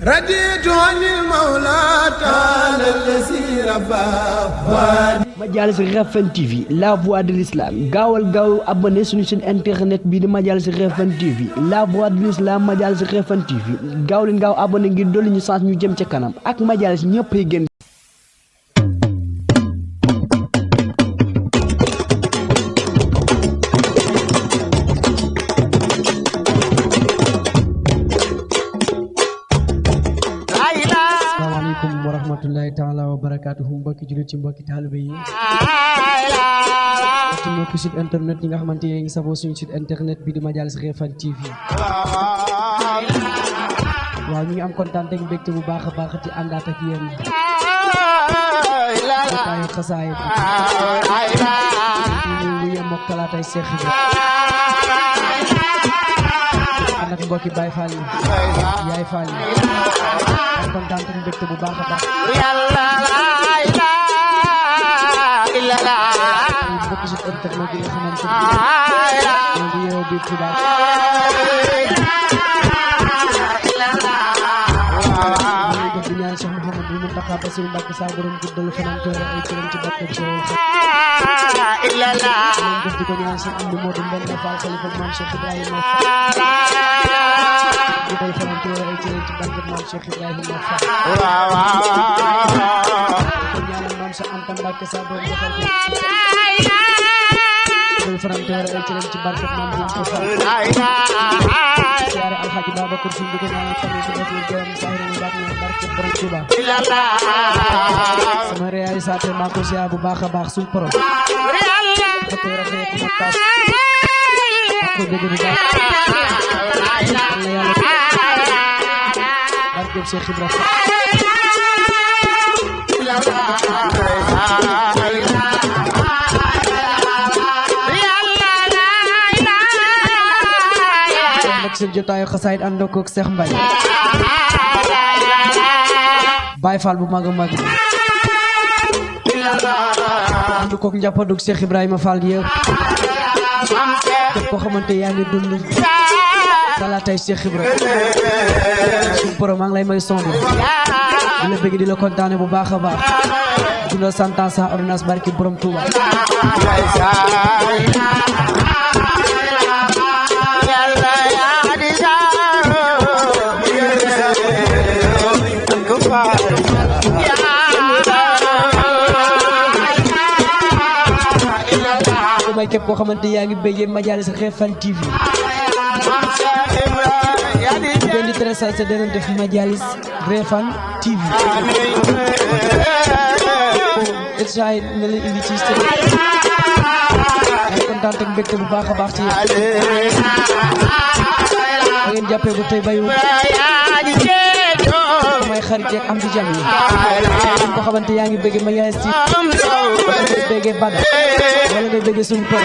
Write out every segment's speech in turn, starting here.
رضيت عن المولى تعالى الذي ربى Majalis Refane TV la voix de l'islam gaawal gaaw abonné suñu chaîne internet bi di Majalis Refane TV la voix de l'islam Majalis Refane TV gaaw leen gaaw abonné ngir dolli ñu chance ñu jëm ca kanam ak Majalis ñëpp yi gën. Assalamualaikum warahmatullahi taala wabarakatuh mbokki julit ci mbokki talibé yi ci mbokki site internet yi nga xamante ne ngi safoo suñu site internet bi di Majalis Refane TV waaw ñu ngi am kontaan ak mbégte bu baax a baax ci àndaat ak yéen ay xasaay ñu yem ak talaatay Cheikh bi anak mbokki Baye Fall yaay Fall kontaan ak mbégte bu baax a baax yàlla la ilaha illallah bokk ci internet yi nga xamante ne di yow bi Touba di ñaan Cheikh Mouhamadou Mountakha Bassirou Mbacké sa borom guddal fanam toore ay cëram ci barke illallah def di ko ñaan Cheikh Abdou Modou Mbène Fall xalifa Maam Cheikh Ibrahima guddal fanam toore ay cëram ci barke Maam Cheikh Ibrahima Fall ko ñaanal Maam Cheikh Anta Mbacké sa borom defal ko guddal fanam toore ay cëram ci barke Maam Cheikh Fall siyaare Alhaji Babacar Sy di ko ñaanal famille bi def gërëm sahir ni baat ni barke borom Touba sama réalisateur maa ko siyaare bu baax a baax suñu borom photographe ko tas ko dégg bu baax yàlla barke Cheikh Ibrahima seen jotaayu xasaayid ànd ak Cheikh Mbaye Baye Fall bu mag a mag ànd ko njàppandug Cheikh Ibrahima Fall yëpp képp koo xamante yaa ngi dund talaatay Cheikh Ibrahima suñu borom maa ngi lay may son bi di la bëgg di la kontaane bu baax a baax dundal santan sa ordonnance barki borom Touba may képp koo xamante yaa ngi bëggee Majalis Refane TV benn trésor sa dana def Majalis Refane TV etsaay na leen indi ci seen ay kontaan ak mbégte bu baax a baax ci ngeen jàppee bu tey bayu may xarit ak am di jàmm yi ko xamante yaa ngi bëggee Majalis TV bëggee Bada wala ngay bëggee suñu por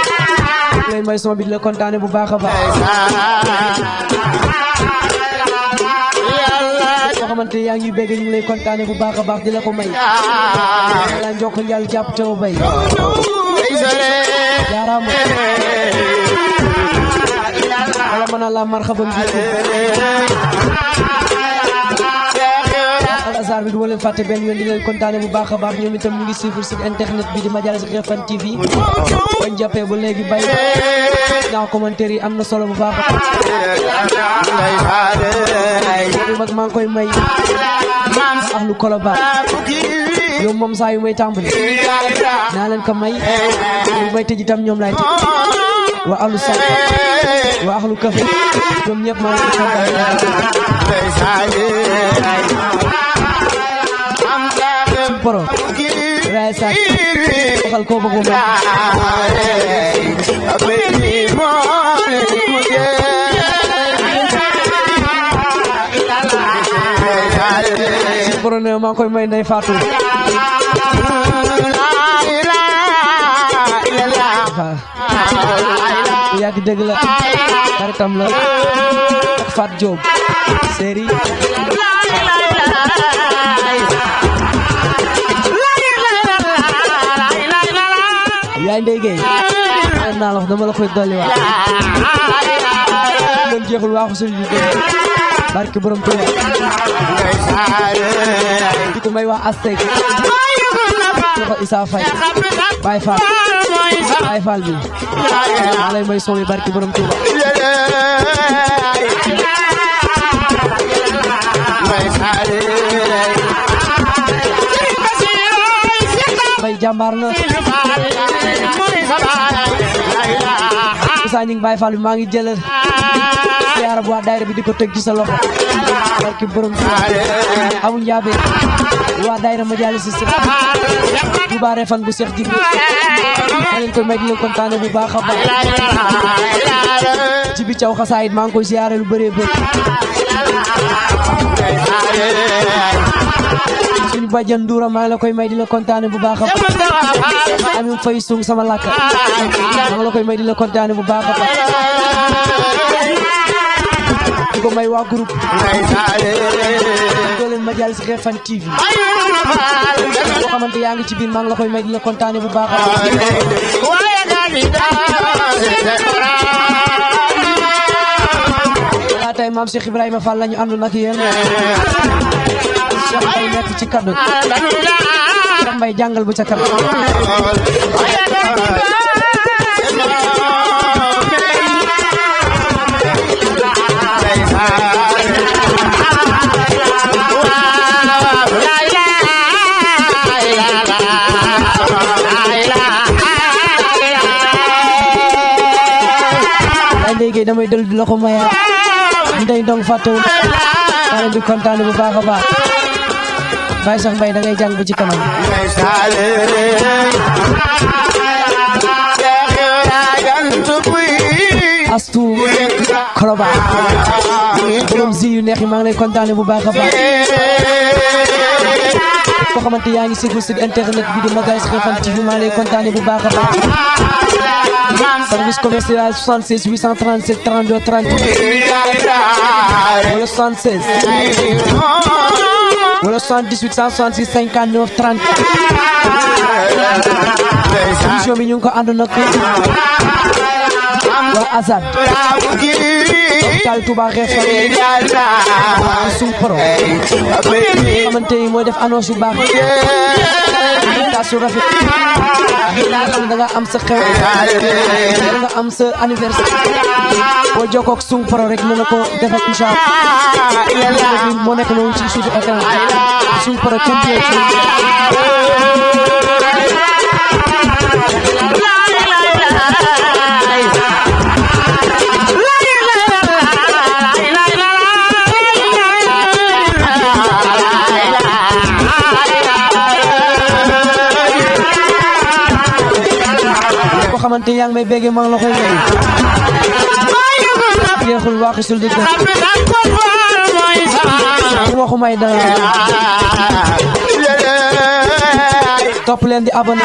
lay may son bi di la kontaane bu baax a baax ko xamante yaa ngi bëggee ñu ngi lay kontaane bu baax a baax di la ko may la njokk njal jàpp teew bay jaaraama wala mën a la marxaban bi azar bi du ma leen fàtte benn yoon di leen kontaane bu baax a baax ñoom itam ñu ngi suivre site internet bi di Majalis Refane TV bañ jàppee ba léegi bay naa commentaire yi am na solo bu baax a baax mag maa ngi koy may ak lu koloba yow moom saa yu may tàmbali naa leen ko may yu may tëj itam ñoom laay tëj wa ahlu sànq wa ahlu café ñoom ñëpp maa ngi kontaan poro ray sa waxal ko bëgg ma poro ne ma koy may Ndey Fatou yaa ngi dégg la xaritam la Fat Diop série yaay Ndeye Gueye naa la wax dama la koy dolli waat doon jeexul waaxu suñu barke borom Tuuba di ko may wax Aztec ko Issa Faye Baye Fall bi maa lay may soomi barki borom Touba bay jàmbaar na Issa Ñing Baye Fall bi maa ngi jëlal siyaara bu waa daayira bi di ko teg ci sa loxo barki borom amul njaabe waa daayira Majalis si Touba Refane bu Cheikh Jibril maa leen koy may di leen kontaane bu baax a baax Jibi Thiaw xasaayit maa ngi koy siyaare lu bëree bëri suñu bàjjan Ndoura maa ngi la koy may di la kontaane bu baax a baax Amin Fay Sung sama lakk maa ngi la koy may di la kontaane bu baax a baax di ko may waa groupe doo leen Majalis Refane TV boo xamante yaa ngi ci biir maa ngi la koy may di la kontaane bu baax a baax wala tey maam Cheikh Ibrahima Fall lañu àndu nag yéen Cheikh Mbaye nekk ci kaddu Cheikh Mbaye jàngal bu ca kaddu léegi damay del di la ko maya ndey ndong fàttewul maa leen di kontaane bu baax a baax Baye Cheikh Mbaye da ngay jàng bu ci kanam astu koloba borom zi yu neex yi maa ngi lay kontaane bu baax a baax koo xamante yaa ngi suivre site internet bi di Majalis Refane TV maa ngi lay kontaane bu baax a baax service commercial 76 837 32 30 wala 76 wala 78 166 59 30 émission bi ñu ngi ko ànd nag waa Azad hôpital Touba Refane suñu pro xamante ni mooy def annonce yu baax su rafet da nga am sa xew da nga am sa anniversaire boo jokkoo ak suñu pro rek mën na ko defal incha allah moo nekk noonu ci suufu écran suñu pro xamante yaa ngi may béggee maa ngi la koy may jeexul waaxisul dëgg waxu may dara topp leen di abonné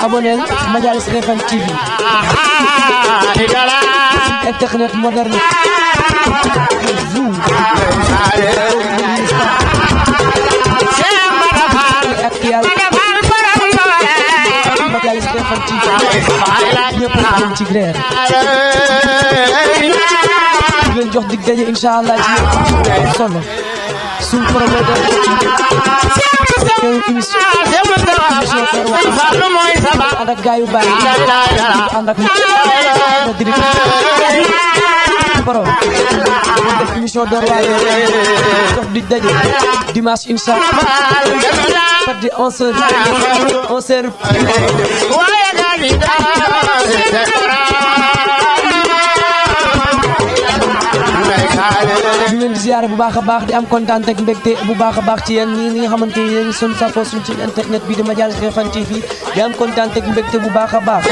abonné Majalis Refane TV internet moderne vous actuel Majalis Refane TV ñëpp ñu ci grève di leen jox dig daje inshallah ci solo suñu promoteur émission ànd ak gaay yu bari ànd ak borom def émission door waay jox dig daje dimanche inshallah de 11h ñu leen di ziaré bu baax a baax di am kontaan ak mbégte bu baax a baax ci yéen ñi nga xamante ni yéen suñu safoo suñu ci internet bi di Majalis Refane TV di am kontaan ak mbégte bu baax a baax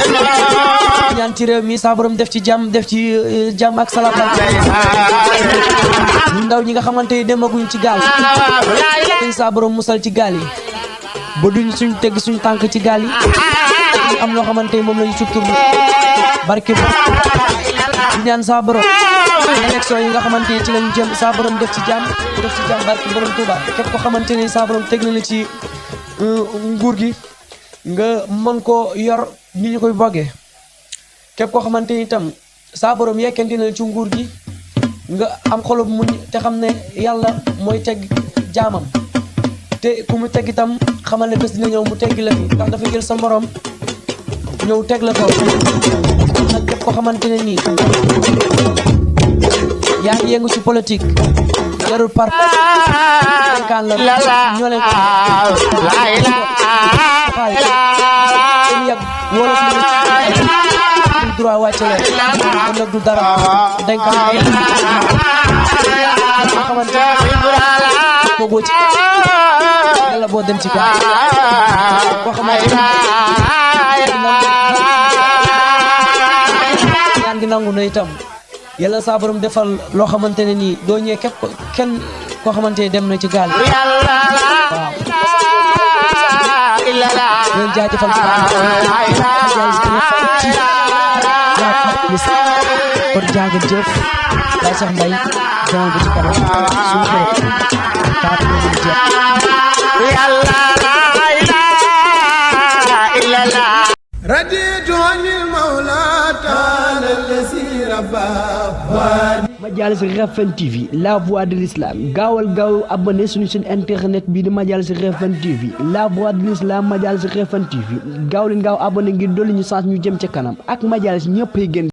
ñaan ci réew mi sa borom def ci jàmm ak salaam ñu ndaw ñi nga xamante ni demaguñ ci gaal yi sa borom musal ci gaal yi ba duñ suñ tegg suñ tànk ci gaal yi am loo xamante ni moom la ñu suttur barke di ñaan sa borom élection yi nga xamante ni ci lañu jëm sa borom def ci jàmm barke borom Touba képp ko xamante ni sa borom teg na la ci nguur gi nga mën ko yor ni ñu koy boggee képp koo xamante ni itam saa borom yekkante na ci nguur gi nga am xolub muñ te xam ne yàlla mooy teg jaamam te ku mu teg itam xamal ne bés dina ñëw mu teggi la fi ndax dafa jël sa morom ñëw teg la ko nag képp koo xamante ne nii yaa ngi yëngu ci politique jarul par kan la ñoo leen ko wala suñu droit wàcce leen kon nag du dara dañ ko xamante ko boo ci yàlla boo dem ci ko koo xamante ñaan gi nangu na itam yàlla saa borom defal loo xamante ne nii doo ñëwee képp kenn koo xamante ne dem na ci gaal waaw leen jaajëfal kon jaageen jëf Baye Cheikh Mbaye don bu ci kanam suñu xarit taatu ñu jëf raditu anil mawla ta'ala allazi rabba Majalis Refane TV, la voix de l'islam. gaawal gaaw abonné suñu chaîne internet bi di Majalis Refane TV, la voix de l'islam. Majalis Refane TV gaaw leen gaaw abonné ngir dolli ñu chance ñu jëm ca kanam ak Majalis ñëpp ay gën